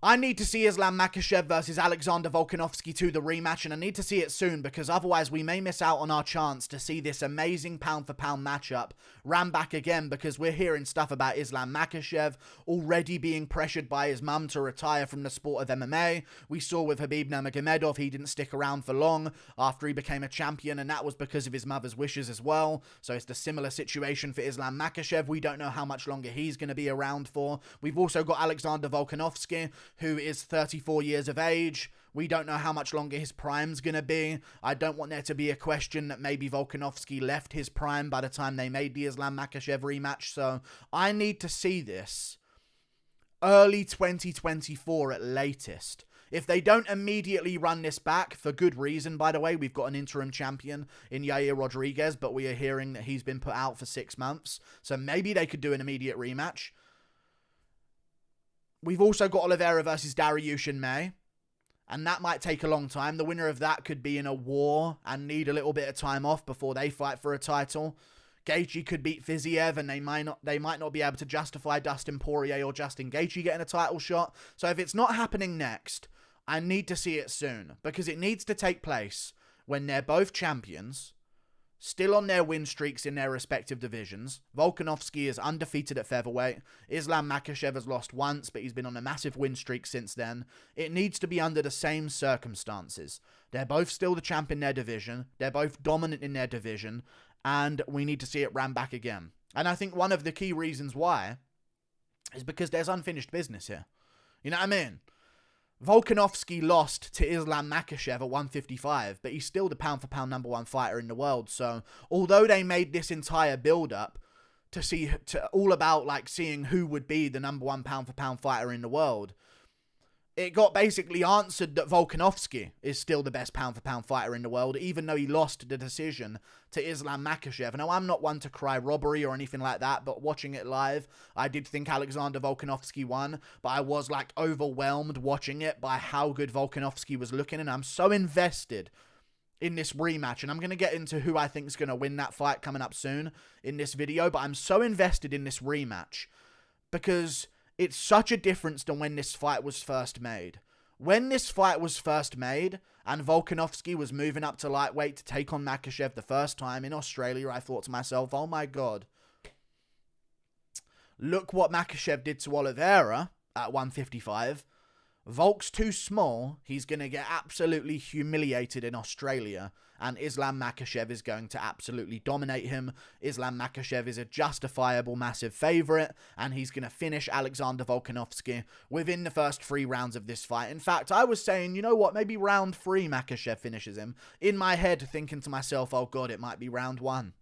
I need to see Islam Makhachev versus Alexander Volkanovski to the rematch, and I need to see it soon because otherwise we may miss out on our chance to see this amazing pound-for-pound matchup ran back again, because we're hearing stuff about Islam Makhachev already being pressured by his mum to retire from the sport of MMA. We saw with Khabib Nurmagomedov, he didn't stick around for long after he became a champion, and that was because of his mother's wishes as well. So it's the similar situation for Islam Makhachev. We don't know how much longer he's going to be around for. We've also got Alexander Volkanovski, who is 34 years of age. We don't know how much longer his prime's going to be. I don't want there to be a question that maybe Volkanovski left his prime by the time they made the Islam Makhachev rematch. So I need to see this early 2024 at latest. If they don't immediately run this back, for good reason, by the way, we've got an interim champion in Yair Rodriguez, but we are hearing that he's been put out for 6 months. So maybe they could do an immediate rematch. We've also got Oliveira versus Dariush in May, and that might take a long time. The winner of that could be in a war and need a little bit of time off before they fight for a title. Gaethje could beat Fiziev, and they might not be able to justify Dustin Poirier or Justin Gaethje getting a title shot. So if it's not happening next, I need to see it soon, because it needs to take place when they're both champions, still on their win streaks in their respective divisions. Volkanovski is undefeated at featherweight. Islam Makhachev has lost once, but he's been on a massive win streak since then. It needs to be under the same circumstances. They're both still the champ in their division. They're both dominant in their division. And we need to see it ran back again. And I think one of the key reasons why is because there's unfinished business here. You know what I mean? Volkanovski lost to Islam Makhachev at 155, but he's still the pound-for-pound #1 fighter in the world. So, although they made this entire build-up to all about like seeing who would be the #1 pound-for-pound fighter in the world, it got basically answered that Volkanovski is still the best pound-for-pound fighter in the world, even though he lost the decision to Islam Makhachev. Now, I'm not one to cry robbery or anything like that, but watching it live, I did think Alexander Volkanovski won, but I was like overwhelmed watching it by how good Volkanovski was looking, and I'm so invested in this rematch, and I'm going to get into who I think is going to win that fight coming up soon in this video, but I'm so invested in this rematch because it's such a difference than when this fight was first made. When this fight was first made, and Volkanovski was moving up to lightweight to take on Makhachev the first time in Australia, I thought to myself, oh my god, look what Makhachev did to Oliveira at 155. Volk's too small. He's going to get absolutely humiliated in Australia, and Islam Makhachev is going to absolutely dominate him. Islam Makhachev is a justifiable massive favourite, and he's going to finish Alexander Volkanovski within the first 3 rounds of this fight. In fact, I was saying, you know what, maybe round 3 Makhachev finishes him. In my head, thinking to myself, oh god, it might be round 1.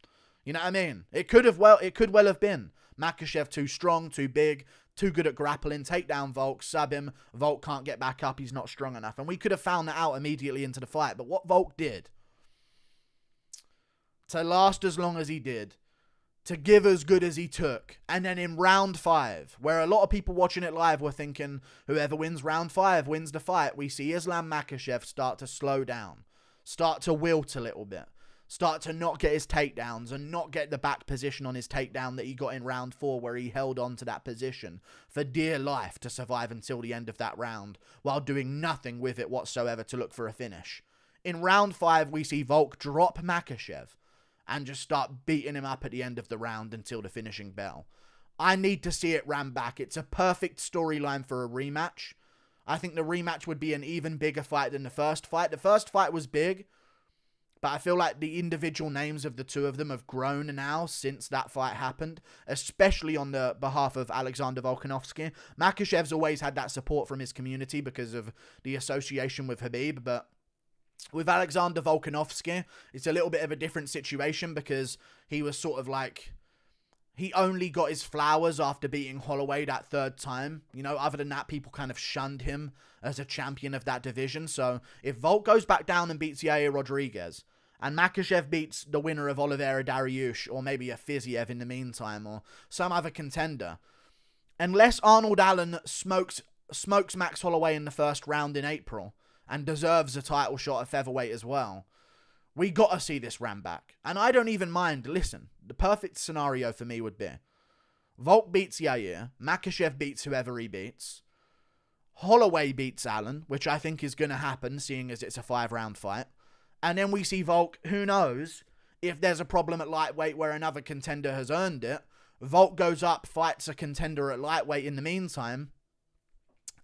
You know what I mean? It could well have been. Makhachev too strong, too big, too good at grappling, take down Volk, sub him, Volk can't get back up, he's not strong enough. And we could have found that out immediately into the fight. But what Volk did, to last as long as he did, to give as good as he took, and then in round 5, where a lot of people watching it live were thinking, whoever wins round 5 wins the fight, we see Islam Makhachev start to slow down, start to wilt a little bit, start to not get his takedowns and not get the back position on his takedown that he got in round 4, where he held on to that position for dear life to survive until the end of that round while doing nothing with it whatsoever to look for a finish. In round 5, we see Volk drop Makhachev and just start beating him up at the end of the round until the finishing bell. I need to see it ran back. It's a perfect storyline for a rematch. I think the rematch would be an even bigger fight than the first fight. The first fight was big, but I feel like the individual names of the two of them have grown now since that fight happened, especially on the behalf of Alexander Volkanovski. Makhachev's always had that support from his community because of the association with Khabib, but with Alexander Volkanovski, it's a little bit of a different situation because he was sort of like, he only got his flowers after beating Holloway that 3rd time. You know, other than that, people kind of shunned him as a champion of that division. So if Volk goes back down and beats Yair Rodriguez, and Makhachev beats the winner of Oliveira Dariush, or maybe a Fiziev in the meantime, or some other contender, unless Arnold Allen smokes Max Holloway in the first round in April, and deserves a title shot at featherweight as well, we gotta see this ran back. And I don't even mind. Listen, the perfect scenario for me would be Volk beats Yair, Makhachev beats whoever he beats, Holloway beats Allen, which I think is going to happen, seeing as it's a 5-round fight. And then we see Volk, who knows, if there's a problem at lightweight where another contender has earned it, Volk goes up, fights a contender at lightweight in the meantime,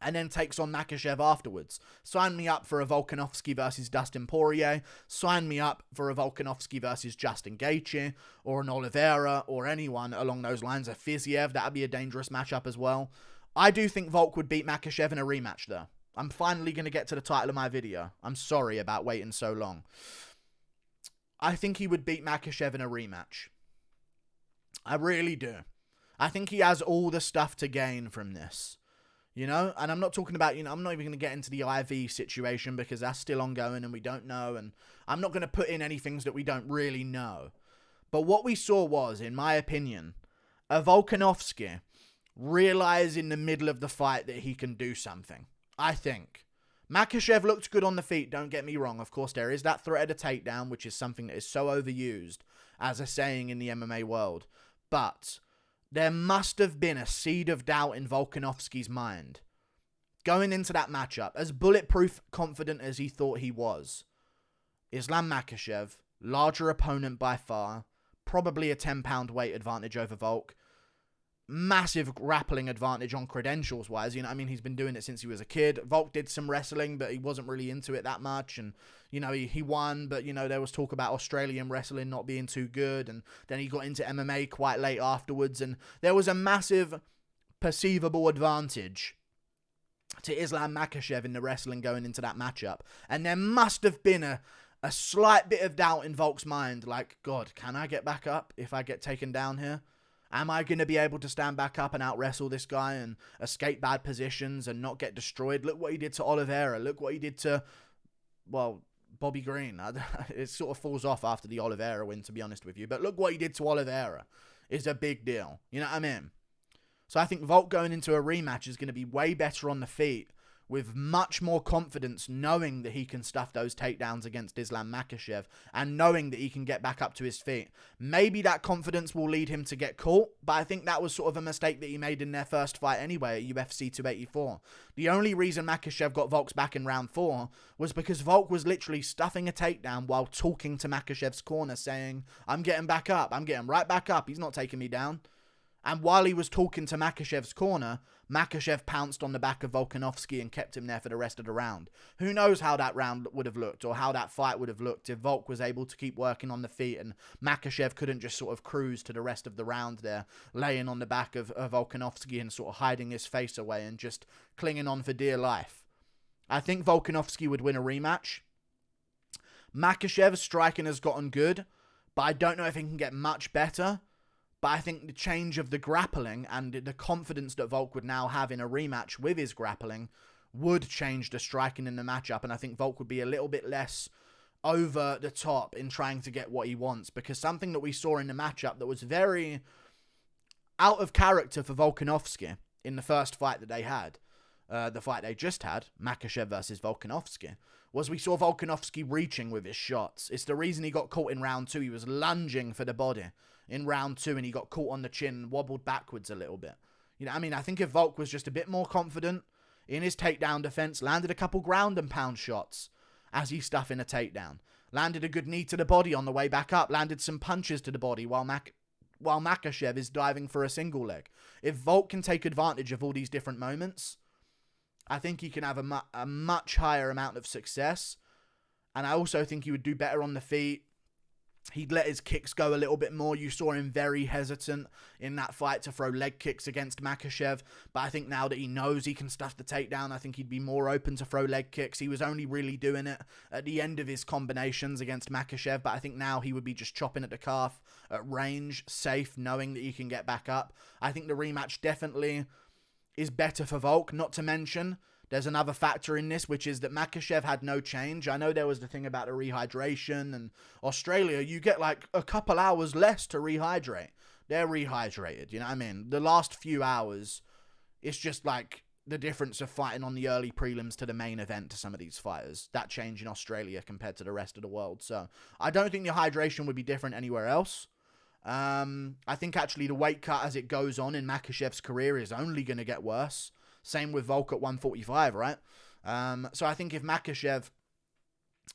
and then takes on Makhachev afterwards. Sign me up for a Volkanovski versus Dustin Poirier. Sign me up for a Volkanovski versus Justin Gaethje, or an Oliveira, or anyone along those lines. A Fiziev, that would be a dangerous matchup as well. I do think Volk would beat Makhachev in a rematch, though. I'm finally going to get to the title of my video. I'm sorry about waiting so long. I think he would beat Makhachev in a rematch. I really do. I think he has all the stuff to gain from this. You know, and I'm not talking about, I'm not even going to get into the IV situation because that's still ongoing and we don't know. And I'm not going to put in any things that we don't really know. But what we saw was, in my opinion, a Volkanovski realize in the middle of the fight that he can do something. I think. Makhachev looked good on the feet, don't get me wrong. Of course, there is that threat of a takedown, which is something that is so overused as a saying in the MMA world. But there must have been a seed of doubt in Volkanovski's mind going into that matchup, as bulletproof confident as he thought he was. Islam Makhachev, larger opponent by far, probably a 10-pound weight advantage over Volk. Massive grappling advantage on credentials wise. He's been doing it since he was a kid. Volk did some wrestling, but he wasn't really into it that much. And, he won, but, there was talk about Australian wrestling not being too good. And then he got into MMA quite late afterwards. And there was a massive perceivable advantage to Islam Makhachev in the wrestling going into that matchup. And there must have been a slight bit of doubt in Volk's mind. Like, God, can I get back up if I get taken down here? Am I going to be able to stand back up and out-wrestle this guy and escape bad positions and not get destroyed? Look what he did to Oliveira. Look what he did to, Bobby Green. It sort of falls off after the Oliveira win, to be honest with you. But look what he did to Oliveira. It's a big deal. You know what I mean? So I think Volk going into a rematch is going to be way better on the feet, with much more confidence, knowing that he can stuff those takedowns against Islam Makhachev and knowing that he can get back up to his feet. Maybe that confidence will lead him to get caught, but I think that was sort of a mistake that he made in their first fight anyway at UFC 284. The only reason Makhachev got Volk's back in round 4 was because Volk was literally stuffing a takedown while talking to Makhachev's corner, saying, I'm getting back up, I'm getting right back up, he's not taking me down. And while he was talking to Makhachev's corner, Makhachev pounced on the back of Volkanovski and kept him there for the rest of the round. Who knows how that round would have looked, or how that fight would have looked if Volk was able to keep working on the feet and Makhachev couldn't just sort of cruise to the rest of the round there, laying on the back of Volkanovski and sort of hiding his face away and just clinging on for dear life. I think Volkanovski would win a rematch. Makhachev's striking has gotten good, but I don't know if he can get much better. But I think the change of the grappling and the confidence that Volk would now have in a rematch with his grappling would change the striking in the matchup. And I think Volk would be a little bit less over the top in trying to get what he wants. Because something that we saw in the matchup that was very out of character for Volkanovski in the first fight that they had, the fight they just had, Makhachev versus Volkanovski, was we saw Volkanovski reaching with his shots. It's the reason he got caught in round 2. He was lunging for the body in round 2 and he got caught on the chin and wobbled backwards a little bit. I think if Volk was just a bit more confident in his takedown defense, landed a couple ground and pound shots as he stuffed in a takedown, landed a good knee to the body on the way back up, landed some punches to the body while Makhachev is diving for a single leg. If Volk can take advantage of all these different moments, I think he can have a much higher amount of success. And I also think he would do better on the feet. He'd let his kicks go a little bit more. You saw him very hesitant in that fight to throw leg kicks against Makhachev. But I think now that he knows he can stuff the takedown, I think he'd be more open to throw leg kicks. He was only really doing it at the end of his combinations against Makhachev. But I think now he would be just chopping at the calf at range, safe, knowing that he can get back up. I think the rematch definitely is better for Volk. Not to mention, there's another factor in this, which is that Makhachev had no change. I know there was the thing about the rehydration, and Australia, you get like a couple hours less to rehydrate. They're rehydrated, you know what I mean? The last few hours, it's just like the difference of fighting on the early prelims to the main event to some of these fighters. That change in Australia compared to the rest of the world. So I don't think the hydration would be different anywhere else. I think actually the weight cut as it goes on in Makhachev's career is only going to get worse. Same with Volk at 145, right? So I think if Makhachev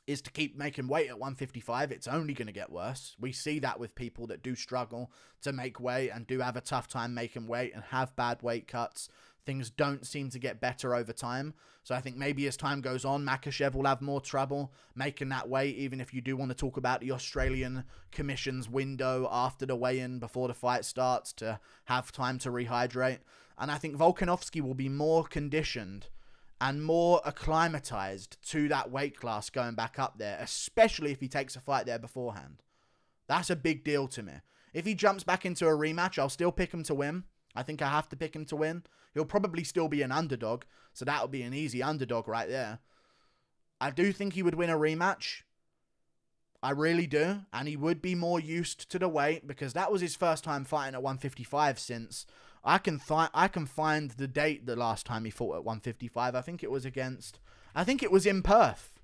is to keep making weight at 155, it's only going to get worse. We see that with people that do struggle to make weight and do have a tough time making weight and have bad weight cuts. Things don't seem to get better over time. So I think maybe as time goes on, Makhachev will have more trouble making that weight, even if you do want to talk about the Australian Commission's window after the weigh-in before the fight starts to have time to rehydrate. And I think Volkanovski will be more conditioned and more acclimatized to that weight class going back up there, especially if he takes a fight there beforehand. That's a big deal to me. If he jumps back into a rematch, I'll still pick him to win. I think I have to pick him to win. He'll probably still be an underdog, so that'll be an easy underdog right there. I do think he would win a rematch. I really do. And he would be more used to the weight because that was his first time fighting at 155 since... I can find the date the last time he fought at 155. I think it was in Perth.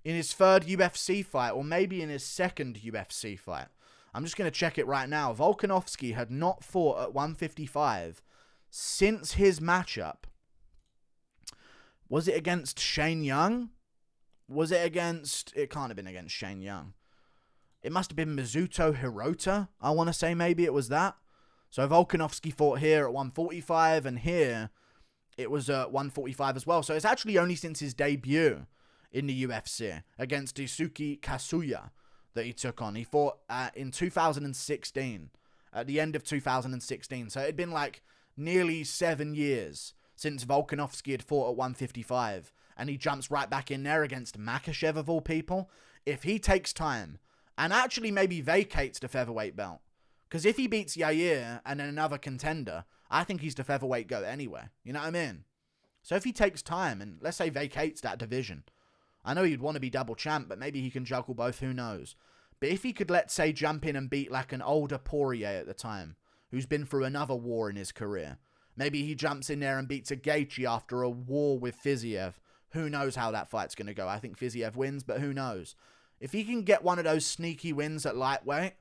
In his third UFC fight, or maybe in his second UFC fight. I'm just going to check it right now. Volkanovski had not fought at 155 since his matchup. Was it against Shane Young? It can't have been against Shane Young. It must have been Mizuto Hirota. I want to say maybe it was that. So Volkanovski fought here at 145, and here it was at 145 as well. So it's actually only since his debut in the UFC against Daisuke Kasuya that he took on. He fought in 2016, at the end of 2016. So it had been like nearly 7 years since Volkanovski had fought at 155, and he jumps right back in there against Makhachev of all people. If he takes time and actually maybe vacates the featherweight belt, because if he beats Yair and then another contender, I think he's the featherweight GOAT anyway. You know what I mean? So if he takes time and, let's say, vacates that division, I know he'd want to be double champ, but maybe he can juggle both, who knows. But if he could, let's say, jump in and beat like an older Poirier at the time, who's been through another war in his career. Maybe he jumps in there and beats a Gaethje after a war with Fiziev. Who knows how that fight's going to go? I think Fiziev wins, but who knows? If he can get one of those sneaky wins at lightweight,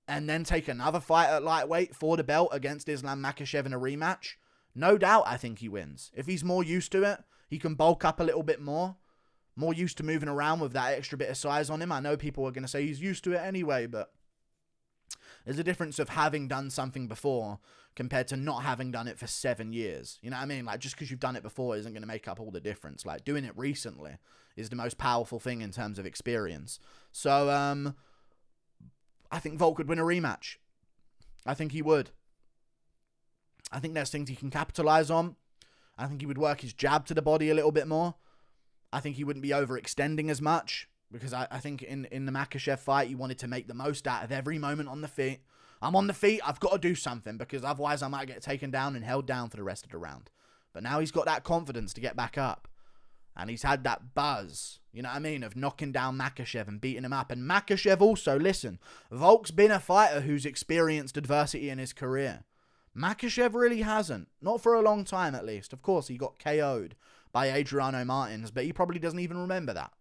and then take another fight at lightweight for the belt against Islam Makhachev in a rematch, no doubt I think he wins. If he's more used to it, he can bulk up a little bit more used to moving around with that extra bit of size on him. I know people are going to say he's used to it anyway, but there's a difference of having done something before compared to not having done it for 7 years. You know what I mean? Like, just because you've done it before isn't going to make up all the difference. Like, doing it recently is the most powerful thing in terms of experience. So, I think Volk would win a rematch. I think he would. I think there's things he can capitalize on. I think he would work his jab to the body a little bit more. I think he wouldn't be overextending as much, because I think in the Makhachev fight, he wanted to make the most out of every moment on the feet. I'm on the feet, I've got to do something, because otherwise I might get taken down and held down for the rest of the round. But now he's got that confidence to get back up. And he's had that buzz, you know what I mean, of knocking down Makhachev and beating him up. And Makhachev also, listen, Volk's been a fighter who's experienced adversity in his career. Makhachev really hasn't. Not for a long time, at least. Of course, he got KO'd by Adriano Martins, but he probably doesn't even remember that,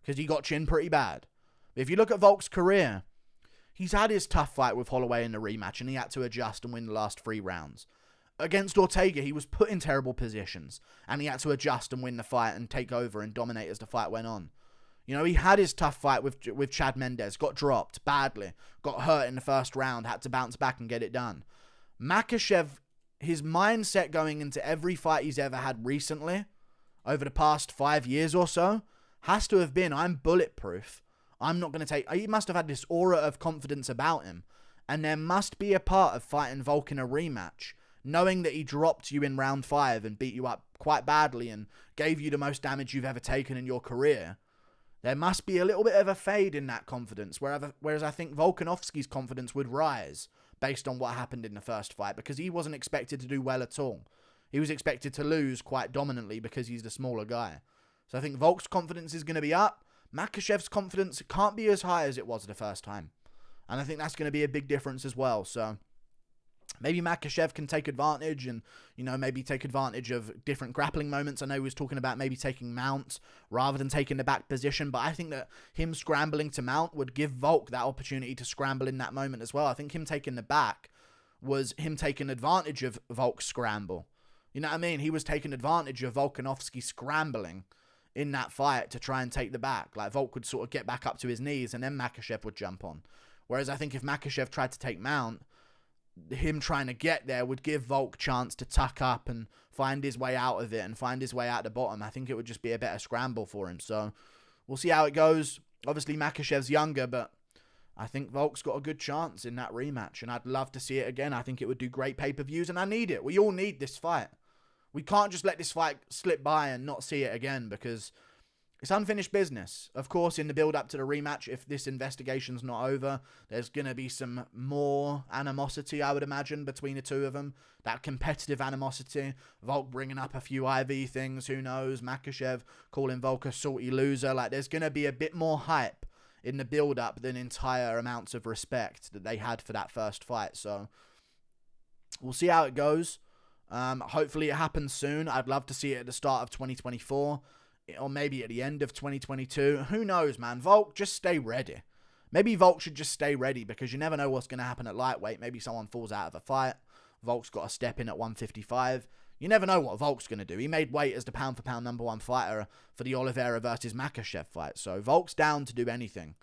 because he got chinned pretty bad. But if you look at Volk's career, he's had his tough fight with Holloway in the rematch, and he had to adjust and win the last 3 rounds. Against Ortega, he was put in terrible positions, and he had to adjust and win the fight and take over and dominate as the fight went on. You know, he had his tough fight with Chad Mendes, got dropped badly, got hurt in the first round, had to bounce back and get it done. Makhachev, his mindset going into every fight he's ever had recently, over the past 5 years or so, has to have been, I'm bulletproof. I'm not going to take... He must have had this aura of confidence about him, and there must be a part of fighting Volk in a rematch, knowing that he dropped you in round 5 and beat you up quite badly and gave you the most damage you've ever taken in your career. There must be a little bit of a fade in that confidence, whereas I think Volkanovski's confidence would rise based on what happened in the first fight, because he wasn't expected to do well at all. He was expected to lose quite dominantly because he's the smaller guy. So I think Volk's confidence is going to be up. Makhachev's confidence can't be as high as it was the first time. And I think that's going to be a big difference as well. So maybe Makhachev can take advantage and, you know, maybe take advantage of different grappling moments. I know he was talking about maybe taking mount rather than taking the back position, but I think that him scrambling to mount would give Volk that opportunity to scramble in that moment as well. I think him taking the back was him taking advantage of Volk's scramble. You know what I mean? He was taking advantage of Volkanovski scrambling in that fight to try and take the back. Like, Volk would sort of get back up to his knees and then Makhachev would jump on. Whereas I think if Makhachev tried to take mount, him trying to get there would give Volk chance to tuck up and find his way out of it and find his way out the bottom. I think it would just be a better scramble for him. So we'll see how it goes. Obviously, Makhachev's younger, but I think Volk's got a good chance in that rematch, and I'd love to see it again. I think it would do great pay-per-views, and I need it. We all need this fight. We can't just let this fight slip by and not see it again, because it's unfinished business. Of course, in the build-up to the rematch, if this investigation's not over, there's going to be some more animosity, I would imagine, between the two of them. That competitive animosity. Volk bringing up a few IV things, who knows? Makhachev calling Volk a salty loser. Like, there's going to be a bit more hype in the build-up than entire amounts of respect that they had for that first fight. So, we'll see how it goes. Hopefully it happens soon. I'd love to see it at the start of 2024. Or maybe at the end of 2022. Who knows, man? Volk, just stay ready. Maybe Volk should just stay ready, because you never know what's going to happen at lightweight. Maybe someone falls out of a fight. Volk's got to step in at 155. You never know what Volk's going to do. He made weight as the pound-for-pound #1 fighter for the Oliveira versus Makhachev fight. So Volk's down to do anything.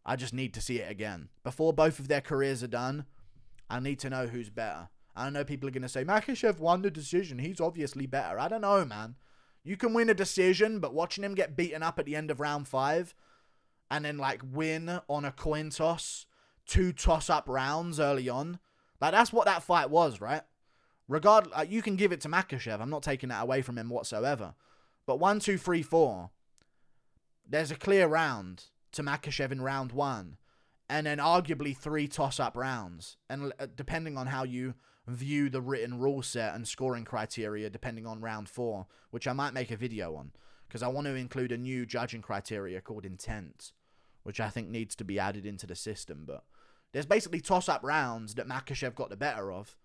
I just need to see it again. Before both of their careers are done, I need to know who's better. I know people are going to say, Makhachev won the decision. He's obviously better. I don't know, man. You can win a decision, but watching him get beaten up at the end of round 5 and then, like, win on a coin toss, 2 toss-up rounds early on, like, that's what that fight was, right? You can give it to Makhachev. I'm not taking that away from him whatsoever. But 1, 2, 3, 4, there's a clear round to Makhachev in round 1, and then arguably 3 toss-up rounds. And depending on how you view the written rule set and scoring criteria, depending on round 4, which I might make a video on, because I want to include a new judging criteria called intent, which I think needs to be added into the system. But there's basically toss-up rounds that Makhachev got the better of,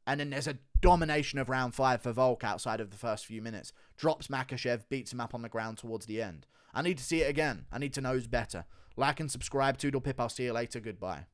and then there's a domination of round 5 for Volk outside of the first few minutes. Drops Makhachev, beats him up on the ground towards the end. I need to see it again. I need to know who's better. Like and subscribe. Toodle pip. I'll see you later. Goodbye.